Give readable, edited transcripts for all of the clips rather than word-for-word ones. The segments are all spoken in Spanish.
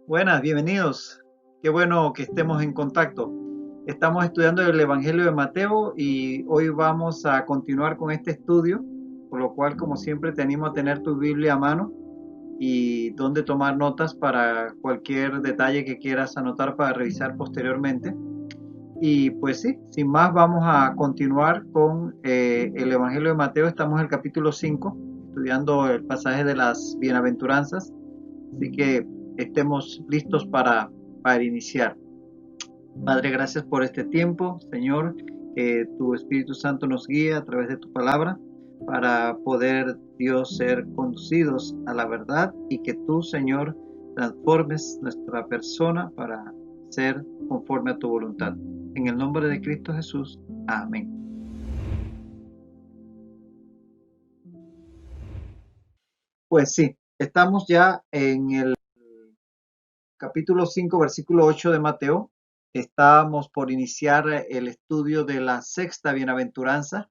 Buenas, bienvenidos. Qué bueno que estemos en contacto. Estamos estudiando el Evangelio de Mateo y hoy vamos a continuar con este estudio, por lo cual, como siempre, te animo a tener tu Biblia a mano y donde tomar notas para cualquier detalle que quieras anotar para revisar posteriormente. Y pues sí, sin más, vamos a continuar con el Evangelio de Mateo. Estamos en el capítulo 5, estudiando el pasaje de las bienaventuranzas. Así que estemos listos para iniciar. Padre, gracias por este tiempo, Señor, que tu Espíritu Santo nos guíe a través de tu palabra para poder, Dios, ser conducidos a la verdad y que tú, Señor, transformes nuestra persona para ser conforme a tu voluntad. En el nombre de Cristo Jesús. Amén. Pues sí, estamos ya en el capítulo 5, versículo 8 de Mateo. Estábamos por iniciar el estudio de la sexta bienaventuranza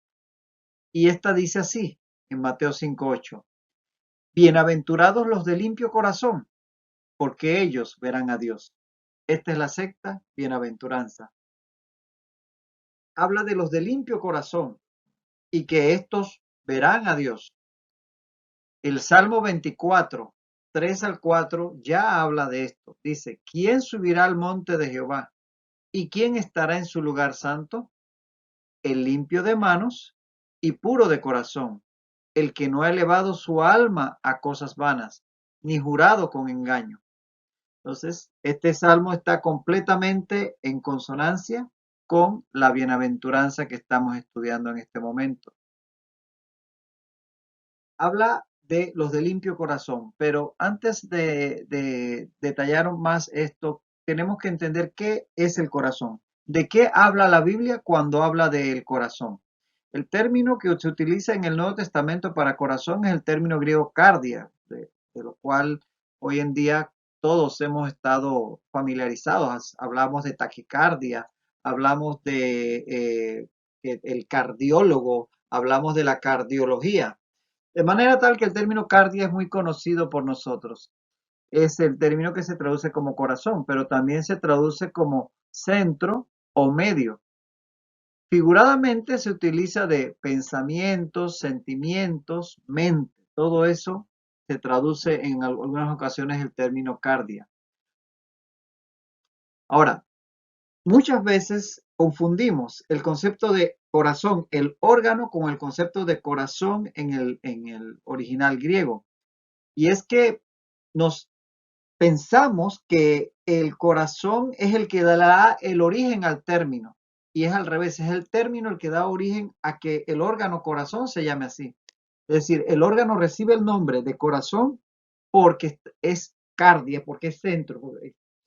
y esta dice así en Mateo 5:8. Bienaventurados los de limpio corazón, porque ellos verán a Dios. Esta es la sexta bienaventuranza. Habla de los de limpio corazón y que estos verán a Dios. El Salmo 24, 3 al 4 ya habla de esto. Dice, ¿quién subirá al monte de Jehová? ¿Y quién estará en su lugar santo? El limpio de manos y puro de corazón, el que no ha elevado su alma a cosas vanas, ni jurado con engaño. Entonces, este salmo está completamente en consonancia con la bienaventuranza que estamos estudiando en este momento. Habla de los de limpio corazón, pero antes de detallar más esto, tenemos que entender qué es el corazón. ¿De qué habla la Biblia cuando habla del corazón? El término que se utiliza en el Nuevo Testamento para corazón es el término griego cardia, de lo cual hoy en día todos hemos estado familiarizados. Hablamos de taquicardia, hablamos de el cardiólogo, hablamos de la cardiología. De manera tal que el término cardia es muy conocido por nosotros. Es el término que se traduce como corazón, pero también se traduce como centro o medio. Figuradamente se utiliza de pensamientos, sentimientos, mente. Todo eso se traduce en algunas ocasiones el término cardia. Ahora, muchas veces confundimos el concepto de corazón, el órgano, con el concepto de corazón en el original griego. Y es que nos pensamos que el corazón es el que da el origen al término. Y es al revés, es el término el que da origen a que el órgano corazón se llame así. Es decir, el órgano recibe el nombre de corazón porque es cardia, porque es centro,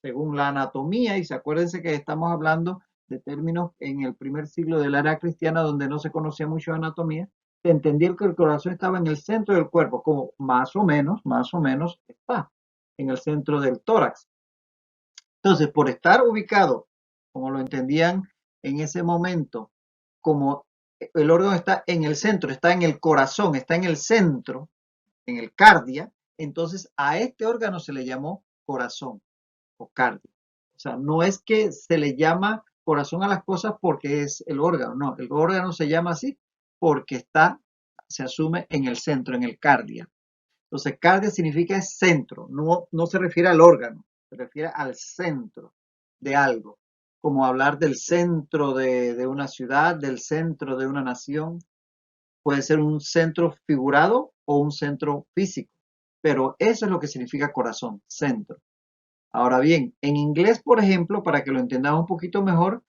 según la anatomía. Y acuérdense que estamos hablando de términos en el primer siglo de la era cristiana donde no se conocía mucho de anatomía. Se entendía que el corazón estaba en el centro del cuerpo, como más o menos está en el centro del tórax. Entonces, por estar ubicado, como lo entendían en ese momento, como el órgano está en el centro, está en el corazón, está en el centro, en el cardia, entonces a este órgano se le llamó corazón o cardio. O sea, no es que se le llama corazón a las cosas porque es el órgano, no, el órgano se llama así porque está, se asume en el centro, en el cardia. Entonces, cardia significa centro, no se refiere al órgano, se refiere al centro de algo, como hablar del centro de una ciudad, del centro de una nación. Puede ser un centro figurado o un centro físico, pero eso es lo que significa corazón, centro. Ahora bien, en inglés, por ejemplo, para que lo entendamos un poquito mejor,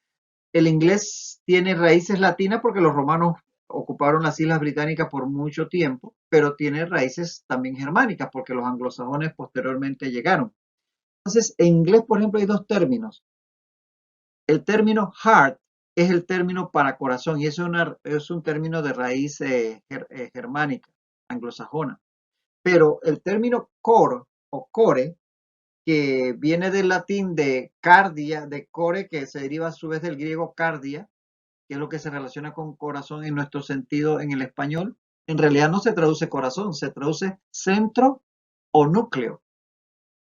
el inglés tiene raíces latinas porque los romanos ocuparon las Islas Británicas por mucho tiempo, pero tiene raíces también germánicas porque los anglosajones posteriormente llegaron. Entonces, en inglés, por ejemplo, hay dos términos. El término heart es el término para corazón y es un término de raíz germánica, anglosajona. Pero el término core o core, que viene del latín de cardia, de core, que se deriva a su vez del griego cardia, que es lo que se relaciona con corazón en nuestro sentido en el español, en realidad no se traduce corazón, se traduce centro o núcleo.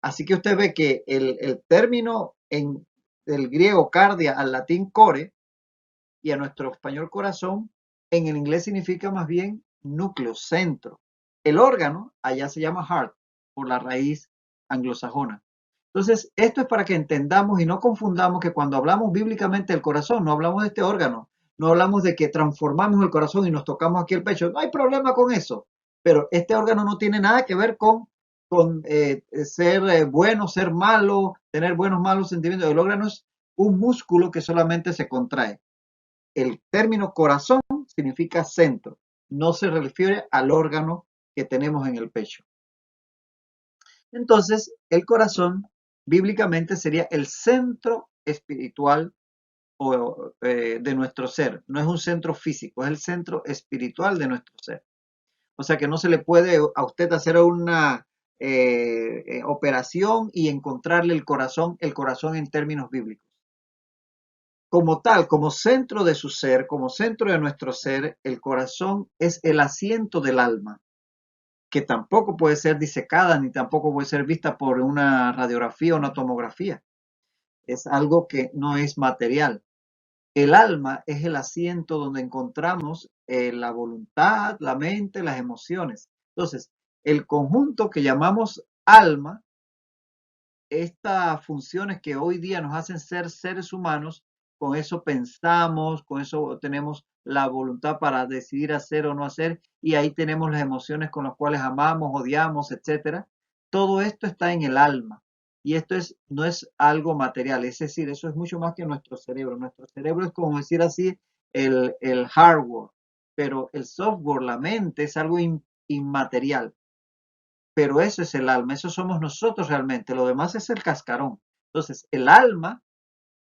Así que usted ve que el término del griego cardia al latín core y a nuestro español corazón, en el inglés significa más bien núcleo, centro. El órgano allá se llama heart por la raíz anglosajona. Entonces, esto es para que entendamos y no confundamos que cuando hablamos bíblicamente del corazón, no hablamos de este órgano, no hablamos de que transformamos el corazón y nos tocamos aquí el pecho. No hay problema con eso, pero este órgano no tiene nada que ver con ser bueno, ser malo, tener buenos, malos sentimientos. El órgano es un músculo que solamente se contrae. El término corazón significa centro, no se refiere al órgano que tenemos en el pecho. Entonces, el corazón bíblicamente sería el centro espiritual de nuestro ser. No es un centro físico, es el centro espiritual de nuestro ser. O sea que no se le puede a usted hacer una operación y encontrarle el corazón en términos bíblicos. Como tal, como centro de su ser, como centro de nuestro ser, el corazón es el asiento del alma, que tampoco puede ser disecada ni tampoco puede ser vista por una radiografía o una tomografía. Es algo que no es material. El alma es el asiento donde encontramos la voluntad, la mente, las emociones. Entonces, el conjunto que llamamos alma, estas funciones que hoy día nos hacen ser seres humanos, con eso pensamos, con eso tenemos la voluntad para decidir hacer o no hacer, y ahí tenemos las emociones con las cuales amamos, odiamos, etcétera. Todo esto está en el alma. Y esto no es algo material, es decir, eso es mucho más que nuestro cerebro. Nuestro cerebro es como decir así el hardware, pero el software, la mente, es algo inmaterial. Pero eso es el alma, eso somos nosotros realmente, lo demás es el cascarón. Entonces, el alma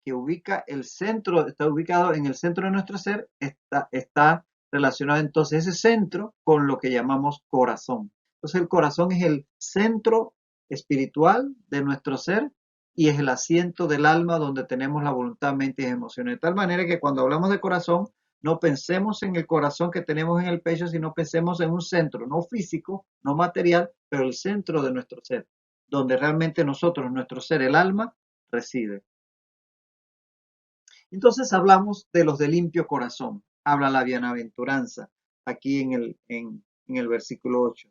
que ubica el centro, está ubicado en el centro de nuestro ser, está relacionado entonces ese centro con lo que llamamos corazón. Entonces, el corazón es el centro espiritual de nuestro ser y es el asiento del alma donde tenemos la voluntad, mente y emociones. De tal manera que cuando hablamos de corazón, no pensemos en el corazón que tenemos en el pecho, sino pensemos en un centro, no físico, no material, pero el centro de nuestro ser, donde realmente nosotros, nuestro ser, el alma, reside. Entonces hablamos de los de limpio corazón. Habla la bienaventuranza aquí en el versículo 8.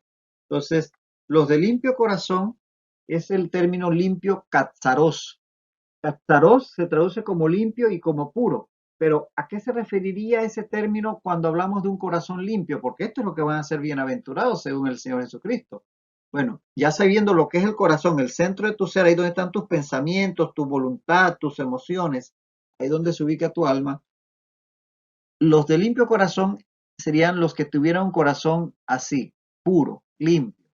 Entonces, los de limpio corazón es el término limpio katsaros. Katsaros se traduce como limpio y como puro. Pero ¿a qué se referiría ese término cuando hablamos de un corazón limpio? Porque esto es lo que van a ser bienaventurados según el Señor Jesucristo. Bueno, ya sabiendo lo que es el corazón, el centro de tu ser, ahí donde están tus pensamientos, tu voluntad, tus emociones, ahí donde se ubica tu alma, los de limpio corazón serían los que tuvieran un corazón así, puro, limpio.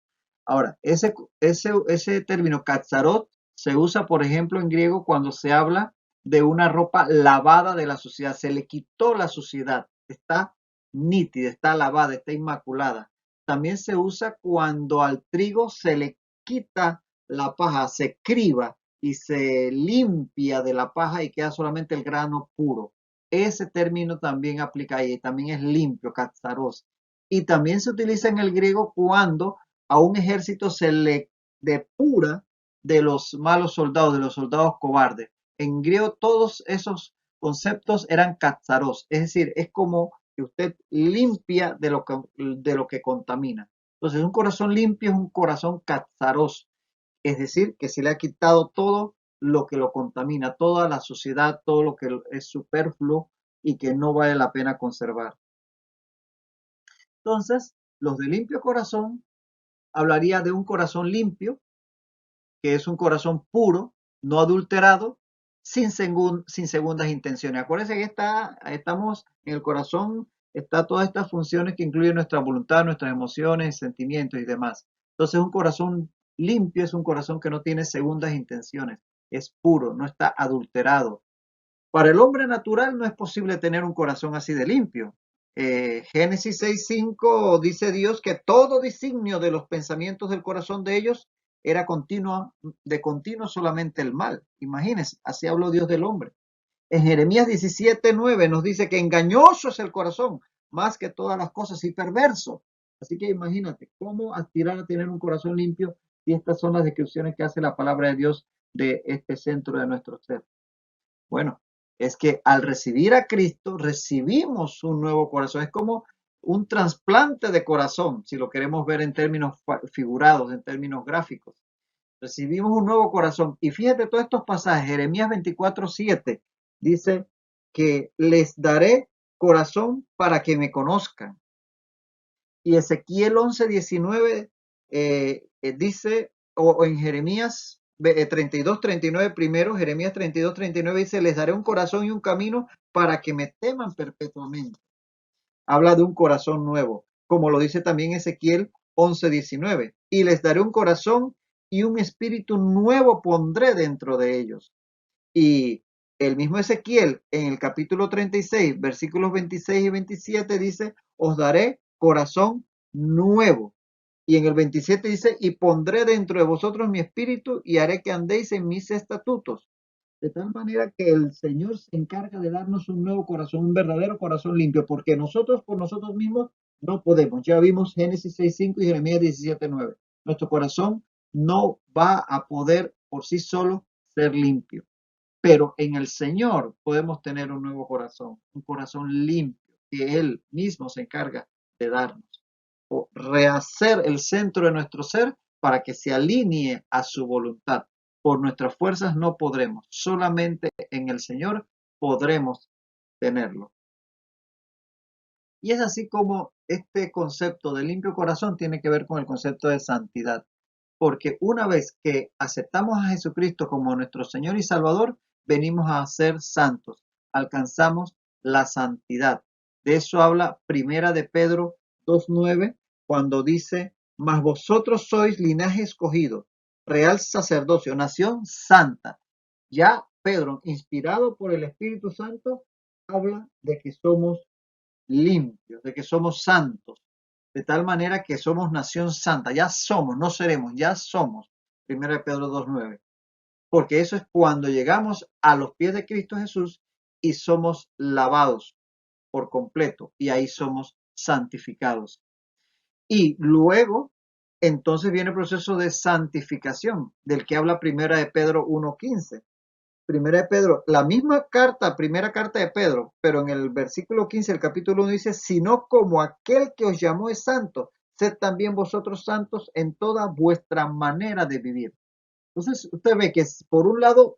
Ahora, ese término katsarot se usa, por ejemplo, en griego cuando se habla de una ropa lavada de la suciedad. Se le quitó la suciedad, está nítida, está lavada, está inmaculada. También se usa cuando al trigo se le quita la paja, se criba y se limpia de la paja y queda solamente el grano puro. Ese término también aplica ahí, también es limpio, katsaros. Y también se utiliza en el griego cuando a un ejército se le depura de los malos soldados, de los soldados cobardes. En griego todos esos conceptos eran katsaros, es decir, es como que usted limpia de lo que contamina. Entonces, un corazón limpio es un corazón katsaros, es decir, que se le ha quitado todo lo que lo contamina, toda la suciedad, todo lo que es superfluo y que no vale la pena conservar. Entonces, los de limpio corazón hablaría de un corazón limpio, que es un corazón puro, no adulterado, sin segundas intenciones. Acuérdense que estamos en el corazón, está todas estas funciones que incluyen nuestra voluntad, nuestras emociones, sentimientos y demás. Entonces, un corazón limpio es un corazón que no tiene segundas intenciones, es puro, no está adulterado. Para el hombre natural no es posible tener un corazón así de limpio. Génesis 6:5 dice Dios que todo designio de los pensamientos del corazón de ellos era de continuo solamente el mal. Imagínense, así habló Dios del hombre. En Jeremías 17:9 nos dice que engañoso es el corazón, más que todas las cosas y perverso. Así que imagínate cómo aspirar a tener un corazón limpio Y estas son las descripciones que hace la palabra de Dios de este centro de nuestro ser. Bueno, es que al recibir a Cristo recibimos un nuevo corazón. Es como un trasplante de corazón, si lo queremos ver en términos figurados, en términos gráficos. Recibimos un nuevo corazón. Y fíjate todos estos pasajes. Jeremías 24:7 dice que les daré corazón para que me conozcan. Y Ezequiel 11:19 dice, o en Jeremías 32:39 primero, Jeremías 32:39 dice, les daré un corazón y un camino para que me teman perpetuamente. Habla de un corazón nuevo, como lo dice también Ezequiel 11:19. Y les daré un corazón y un espíritu nuevo pondré dentro de ellos. Y el mismo Ezequiel en el capítulo 36, versículos 26 y 27 dice, os daré corazón nuevo. Y en el 27 dice, y pondré dentro de vosotros mi espíritu y haré que andéis en mis estatutos. De tal manera que el Señor se encarga de darnos un nuevo corazón, un verdadero corazón limpio, porque nosotros por nosotros mismos no podemos. Ya vimos Génesis 6:5 y Jeremías 17:9. Nuestro corazón no va a poder por sí solo ser limpio, pero en el Señor podemos tener un nuevo corazón, un corazón limpio, que Él mismo se encarga de darnos, o rehacer el centro de nuestro ser para que se alinee a su voluntad. Por nuestras fuerzas no podremos, solamente en el Señor podremos tenerlo. Y es así como este concepto de limpio corazón tiene que ver con el concepto de santidad, porque una vez que aceptamos a Jesucristo como nuestro Señor y Salvador, venimos a ser santos, alcanzamos la santidad. De eso habla Primera de Pedro 2:9, cuando dice, mas vosotros sois linaje escogido, real sacerdocio, nación santa. Ya Pedro, inspirado por el Espíritu Santo, habla de que somos limpios, de que somos santos, de tal manera que somos nación santa, ya somos, no seremos, ya somos. 1 Pedro 2:9. Porque eso es cuando llegamos a los pies de Cristo Jesús y somos lavados por completo y ahí somos santificados. Y luego, entonces viene el proceso de santificación del que habla 1 Pedro 1:15. Primera de Pedro, la misma carta, primera carta de Pedro, pero en el versículo 15 del capítulo 1 dice, sino como aquel que os llamó es santo, sed también vosotros santos en toda vuestra manera de vivir. Entonces, usted ve que por un lado,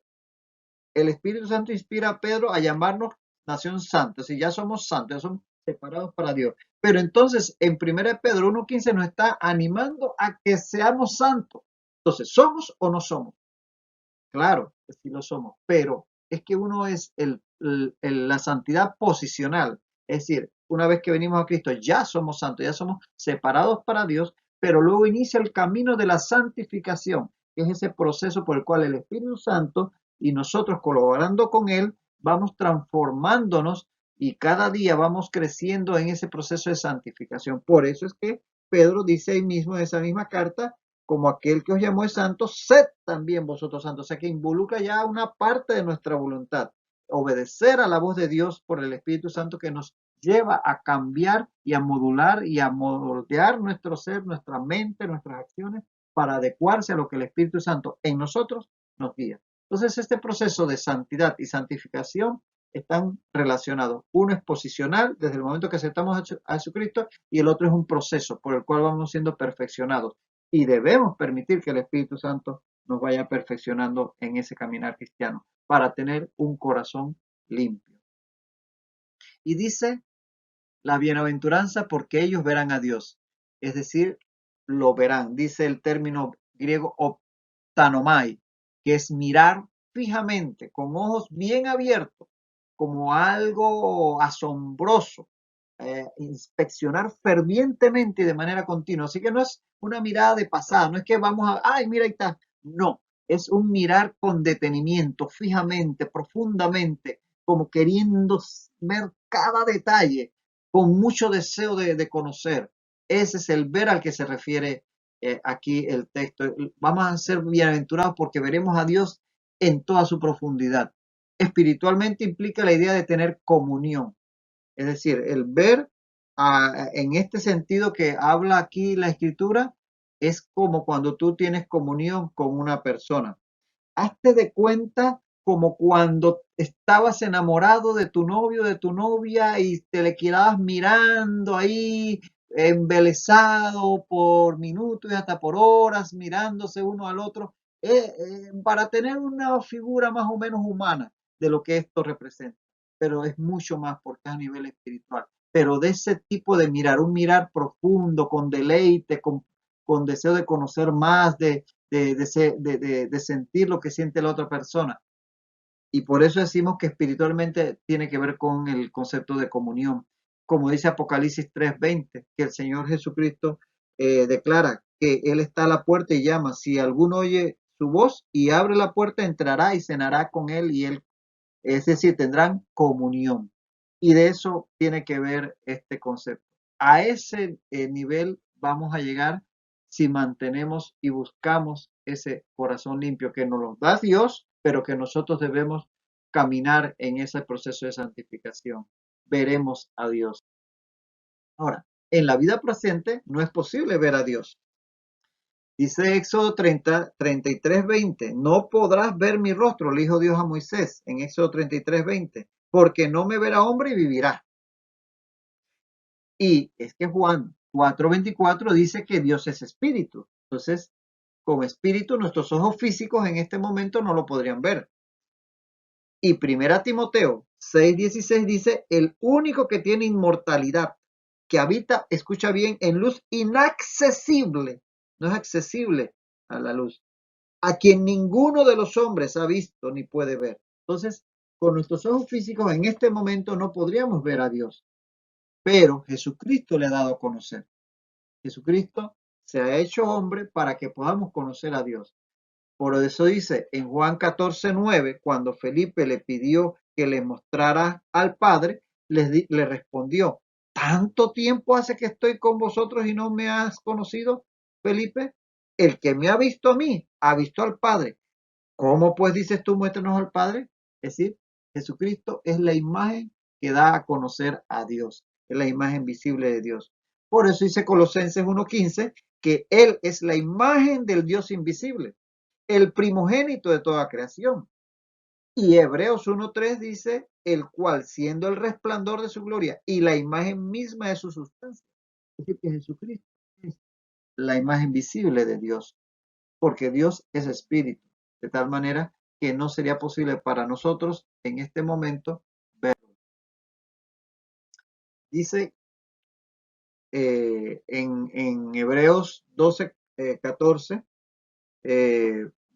el Espíritu Santo inspira a Pedro a llamarnos nación santa, si ya somos santos, ya somos separados para Dios. Pero entonces, en primera de Pedro 1:15 nos está animando a que seamos santos. Entonces, ¿somos o no somos? Claro, que sí lo somos, pero es que uno es la santidad posicional, es decir, una vez que venimos a Cristo ya somos santos, ya somos separados para Dios, pero luego inicia el camino de la santificación, que es ese proceso por el cual el Espíritu Santo y nosotros colaborando con Él vamos transformándonos y cada día vamos creciendo en ese proceso de santificación. Por eso es que Pedro dice ahí mismo en esa misma carta, como aquel que os llamó es santo, sed también vosotros santos. O sea que involucra ya una parte de nuestra voluntad. Obedecer a la voz de Dios por el Espíritu Santo que nos lleva a cambiar y a modular y a moldear nuestro ser, nuestra mente, nuestras acciones para adecuarse a lo que el Espíritu Santo en nosotros nos guía. Entonces este proceso de santidad y santificación están relacionados. Uno es posicional desde el momento que aceptamos a Jesucristo y el otro es un proceso por el cual vamos siendo perfeccionados y debemos permitir que el Espíritu Santo nos vaya perfeccionando en ese caminar cristiano para tener un corazón limpio. Y dice la bienaventuranza porque ellos verán a Dios, es decir, lo verán. Dice el término griego optanomai, que es mirar fijamente, con ojos bien abiertos, como algo asombroso, inspeccionar fervientemente y de manera continua. Así que no es una mirada de pasada, no es que vamos a, ay, mira, ahí está. No, es un mirar con detenimiento, fijamente, profundamente, como queriendo ver cada detalle, con mucho deseo de conocer. Ese es el ver al que se refiere aquí el texto. Vamos a ser bienaventurados porque veremos a Dios en toda su profundidad. Espiritualmente implica la idea de tener comunión. Es decir, el ver en este sentido que habla aquí la escritura es como cuando tú tienes comunión con una persona. Hazte de cuenta como cuando estabas enamorado de tu novio, de tu novia y te le quedabas mirando ahí, embelesado por minutos y hasta por horas, mirándose uno al otro, para tener una figura más o menos humana de lo que esto representa. Pero es mucho más porque es a nivel espiritual. Pero de ese tipo de mirar, un mirar profundo, con deleite, con deseo de conocer más, de sentir lo que siente la otra persona. Y por eso decimos que espiritualmente tiene que ver con el concepto de comunión. Como dice Apocalipsis 3:20, que el Señor Jesucristo declara que Él está a la puerta y llama. Si alguno oye su voz y abre la puerta, entrará y cenará con Él y Él. Es decir, tendrán comunión. Y de eso tiene que ver este concepto. A ese nivel vamos a llegar si mantenemos y buscamos ese corazón limpio que nos lo da Dios, pero que nosotros debemos caminar en ese proceso de santificación. Veremos a Dios. Ahora, en la vida presente no es posible ver a Dios. Dice Éxodo 33:20, no podrás ver mi rostro, le dijo Dios a Moisés en Éxodo 33:20, porque no me verá hombre y vivirá. Y es que Juan 4:24 dice que Dios es espíritu. Entonces, con espíritu, nuestros ojos físicos en este momento no lo podrían ver. Y Primera Timoteo 6:16 dice, el único que tiene inmortalidad, que habita, escucha bien, en luz inaccesible, no es accesible a la luz, a quien ninguno de los hombres ha visto ni puede ver. Entonces, con nuestros ojos físicos en este momento no podríamos ver a Dios, pero Jesucristo le ha dado a conocer. Jesucristo se ha hecho hombre para que podamos conocer a Dios. Por eso dice en Juan 14:9, cuando Felipe le pidió que le mostrara al Padre, le respondió, ¿tanto tiempo hace que estoy con vosotros y no me has conocido, Felipe? El que me ha visto a mí, ha visto al Padre. ¿Cómo pues dices tú, muéstranos al Padre? Es decir, Jesucristo es la imagen que da a conocer a Dios, es la imagen visible de Dios. Por eso dice Colosenses 1:15 que Él es la imagen del Dios invisible, el primogénito de toda creación. Y Hebreos 1:3 dice, el cual siendo el resplandor de su gloria y la imagen misma de su sustancia. Es decir, que Jesucristo es la imagen visible de Dios, porque Dios es espíritu, de tal manera que no sería posible para nosotros en este momento verlo. Dice en Hebreos 12:14,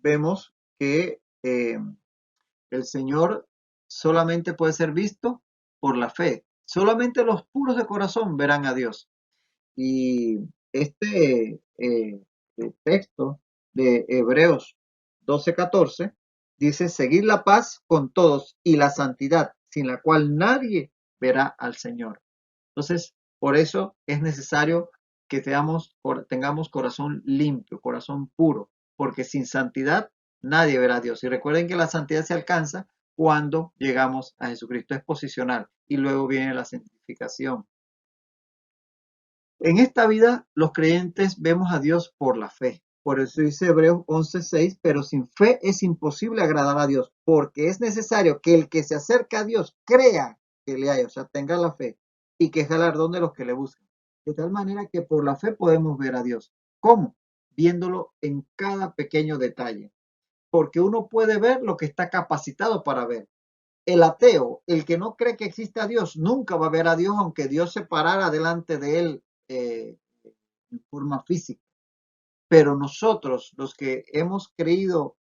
vemos que el Señor solamente puede ser visto por la fe. Solamente los puros de corazón verán a Dios. Y este texto de Hebreos 12:14 dice, seguir la paz con todos y la santidad, sin la cual nadie verá al Señor. Entonces, por eso es necesario que tengamos corazón limpio, corazón puro, porque sin santidad nadie verá a Dios. Y recuerden que la santidad se alcanza cuando llegamos a Jesucristo, es posicional, y luego viene la santificación. En esta vida, los creyentes vemos a Dios por la fe. Por eso dice Hebreos 11:6, pero sin fe es imposible agradar a Dios, porque es necesario que el que se acerca a Dios crea que le hay, o sea, tenga la fe, y que es galardón de los que le buscan. De tal manera que por la fe podemos ver a Dios. ¿Cómo? Viéndolo en cada pequeño detalle. Porque uno puede ver lo que está capacitado para ver. El ateo, el que no cree que exista Dios, nunca va a ver a Dios aunque Dios se parara delante de él en forma física. Pero nosotros, los que hemos creído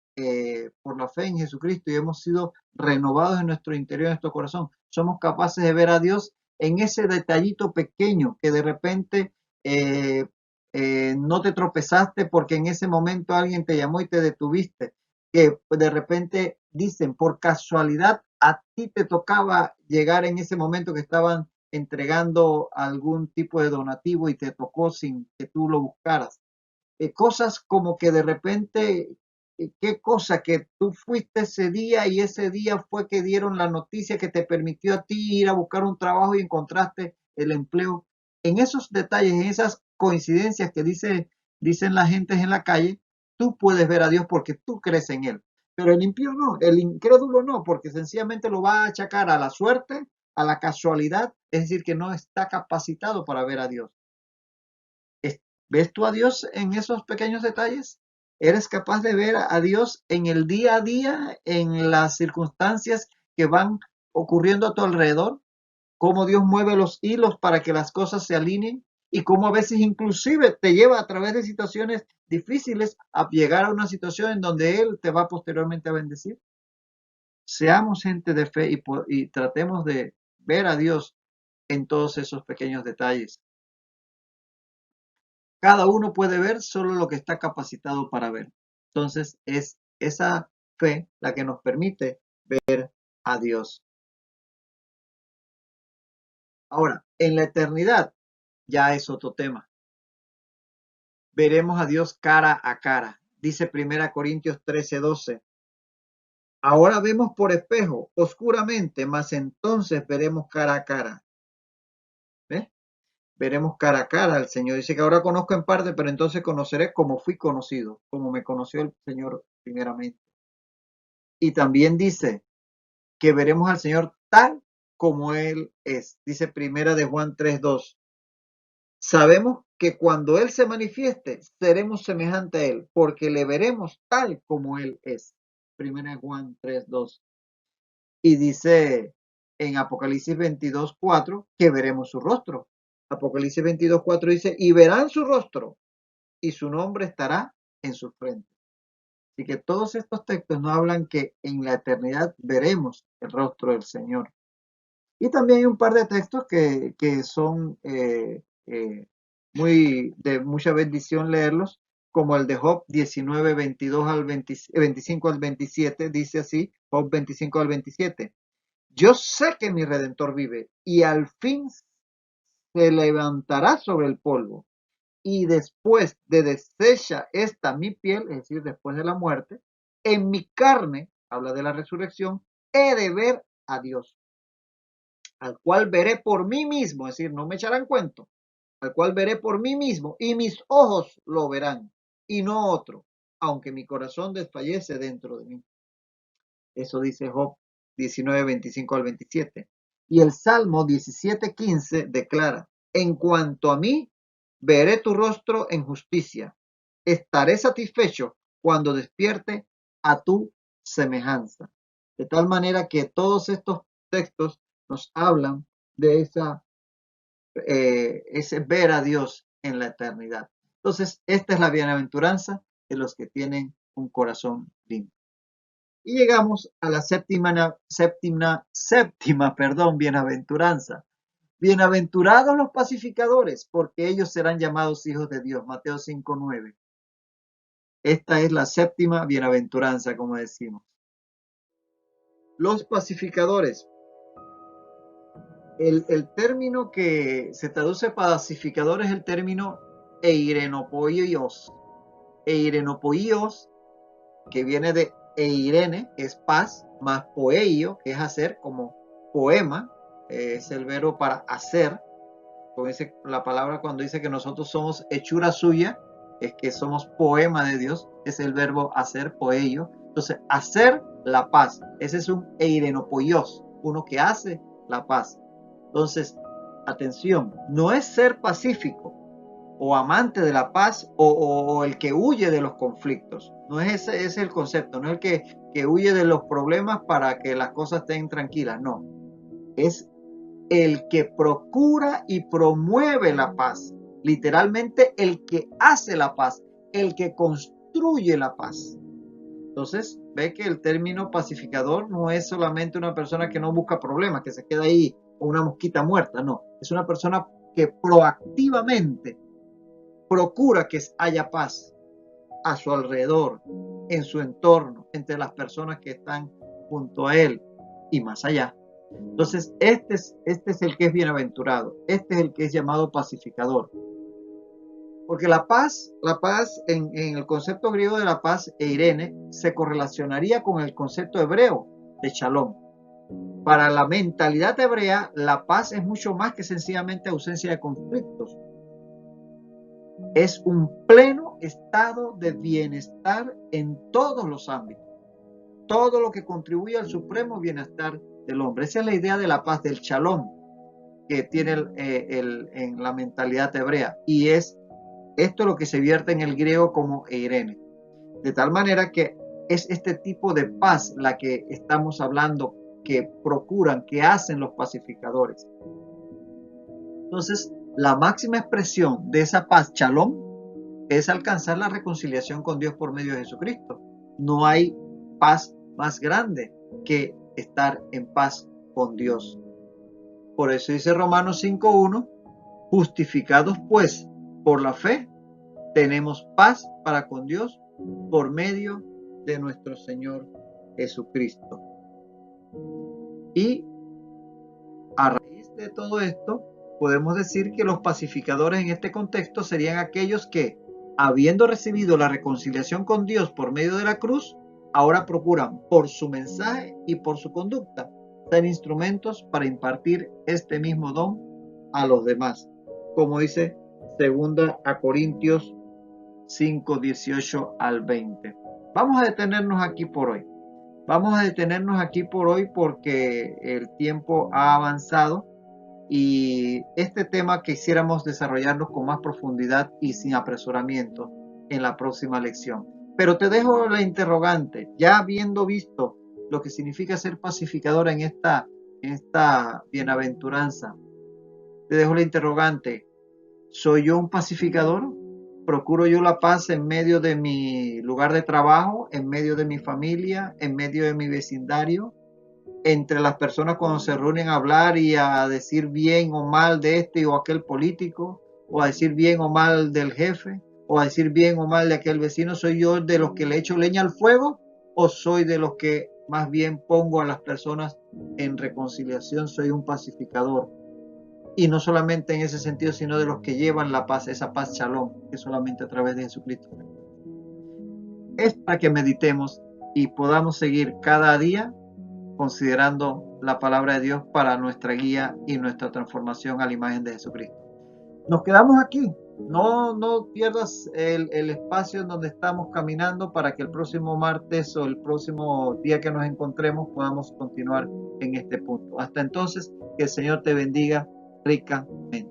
por la fe en Jesucristo y hemos sido renovados en nuestro interior, en nuestro corazón, somos capaces de ver a Dios en ese detallito pequeño que de repente no te tropezaste porque en ese momento alguien te llamó y te detuviste, que de repente dicen por casualidad a ti te tocaba llegar en ese momento que estaban entregando algún tipo de donativo y te tocó sin que tú lo buscaras. Cosas como que de repente, qué cosa que tú fuiste ese día y ese día fue que dieron la noticia que te permitió a ti ir a buscar un trabajo y encontraste el empleo. En esos detalles, en esas coincidencias que dice dicen las gentes en la calle, tú puedes ver a Dios porque tú crees en Él. Pero el impío no, el incrédulo no, porque sencillamente lo va a achacar a la suerte, a la casualidad, es decir, que no está capacitado para ver a Dios. ¿Ves tú a Dios en esos pequeños detalles? ¿Eres capaz de ver a Dios en el día a día, en las circunstancias que van ocurriendo a tu alrededor? ¿Cómo Dios mueve los hilos para que las cosas se alineen? Y cómo a veces inclusive te lleva a través de situaciones difíciles a llegar a una situación en donde Él te va posteriormente a bendecir. Seamos gente de fe y tratemos de ver a Dios en todos esos pequeños detalles. Cada uno puede ver solo lo que está capacitado para ver. Entonces es esa fe la que nos permite ver a Dios. Ahora, en la eternidad ya es otro tema. Veremos a Dios cara a cara. Dice 1 Corintios 13:12. Ahora vemos por espejo, oscuramente, mas entonces veremos cara a cara. ¿Ves? Veremos cara a cara al Señor. Dice que ahora conozco en parte, pero entonces conoceré como fui conocido, como me conoció el Señor primeramente. Y también dice que veremos al Señor tal como Él es. Dice 1 Juan 3:2. Sabemos que cuando Él se manifieste, seremos semejantes a Él, porque le veremos tal como Él es. 1 Juan 3:2. Y dice en Apocalipsis 22:4 que veremos su rostro. Apocalipsis 22:4 dice, y verán su rostro, y su nombre estará en su frente. Así que todos estos textos nos hablan que en la eternidad veremos el rostro del Señor. Y también hay un par de textos que son de mucha bendición leerlos, como el de Job 19, 22 al 25 al 27, dice así, Job 25 al 27. Yo sé que mi Redentor vive y al fin se levantará sobre el polvo. Y después de deshecha esta mi piel, es decir, después de la muerte, en mi carne, habla de la resurrección, he de ver a Dios, al cual veré por mí mismo, es decir, no me echarán cuento, al cual veré por mí mismo, y mis ojos lo verán, y no otro, aunque mi corazón desfallece dentro de mí. Eso dice Job 19, 25 al 27. Y el Salmo 17, 15 declara, en cuanto a mí, veré tu rostro en justicia, estaré satisfecho cuando despierte a tu semejanza. De tal manera que todos estos textos nos hablan de ese ver a Dios en la eternidad. Entonces, esta es la bienaventuranza de los que tienen un corazón limpio. Y llegamos a la séptima bienaventuranza. Bienaventurados los pacificadores, porque ellos serán llamados hijos de Dios. Mateo 5:9. Esta es la séptima bienaventuranza, como decimos. Los pacificadores. El término que se traduce pacificador es el término eirenopoios. Eirenopoios, que viene de eirene, que es paz, más poeio, que es hacer, como poema, es el verbo para hacer. Como dice la palabra cuando dice que nosotros somos hechura suya, es que somos poema de Dios, es el verbo hacer, poeio. Entonces, hacer la paz, ese es un eirenopoios, uno que hace la paz. Entonces, atención, no es ser pacífico o amante de la paz o el que huye de los conflictos. No es ese es el concepto, no es el que huye de los problemas para que las cosas estén tranquilas, no. Es el que procura y promueve la paz. Literalmente el que hace la paz, el que construye la paz. Entonces, ve que el término pacificador no es solamente una persona que no busca problemas, que se queda ahí con una mosquita muerta, no. Es una persona que proactivamente procura que haya paz a su alrededor, en su entorno, entre las personas que están junto a él y más allá. Entonces, este es el que es bienaventurado, este es el que es llamado pacificador. Porque la paz en el concepto griego de la paz, eirene, se correlacionaría con el concepto hebreo de shalom. Para la mentalidad hebrea, la paz es mucho más que sencillamente ausencia de conflictos. es un pleno estado de bienestar en todos los ámbitos, todo lo que contribuye al supremo bienestar del hombre. Esa es la idea de la paz, del shalom, que tiene en la mentalidad hebrea, y es esto lo que se vierte en el griego como eirene. De tal manera que es este tipo de paz la que estamos hablando, que procuran, que hacen los pacificadores. Entonces, la máxima expresión de esa paz, shalom, es alcanzar la reconciliación con Dios por medio de Jesucristo. No hay paz más grande que estar en paz con Dios. Por eso dice Romanos 5:1, justificados pues por la fe, tenemos paz para con Dios por medio de nuestro Señor Jesucristo. Y a raíz de todo esto, podemos decir que los pacificadores en este contexto serían aquellos que, habiendo recibido la reconciliación con Dios por medio de la cruz, ahora procuran por su mensaje y por su conducta ser instrumentos para impartir este mismo don a los demás, como dice 2 Corintios 5:18 al 20. Vamos a detenernos aquí por hoy. Vamos a detenernos aquí por hoy porque el tiempo ha avanzado y este tema quisiéramos desarrollarlo con más profundidad y sin apresuramiento en la próxima lección. Pero te dejo la interrogante, ya habiendo visto lo que significa ser pacificador en esta bienaventuranza, te dejo la interrogante, ¿soy yo un pacificador? ¿Procuro yo la paz en medio de mi lugar de trabajo, en medio de mi familia, en medio de mi vecindario, entre las personas cuando se reúnen a hablar y a decir bien o mal de este o aquel político, o a decir bien o mal del jefe, o a decir bien o mal de aquel vecino? ¿Soy yo de los que le echo leña al fuego o soy de los que más bien pongo a las personas en reconciliación? Soy un pacificador. Y no solamente en ese sentido, sino de los que llevan la paz, esa paz shalom, que solamente a través de Jesucristo. Es para que meditemos y podamos seguir cada día considerando la palabra de Dios para nuestra guía y nuestra transformación a la imagen de Jesucristo. Nos quedamos aquí. No pierdas el espacio en donde estamos caminando para que el próximo martes o el próximo día que nos encontremos podamos continuar en este punto. Hasta entonces, que el Señor te bendiga ricamente.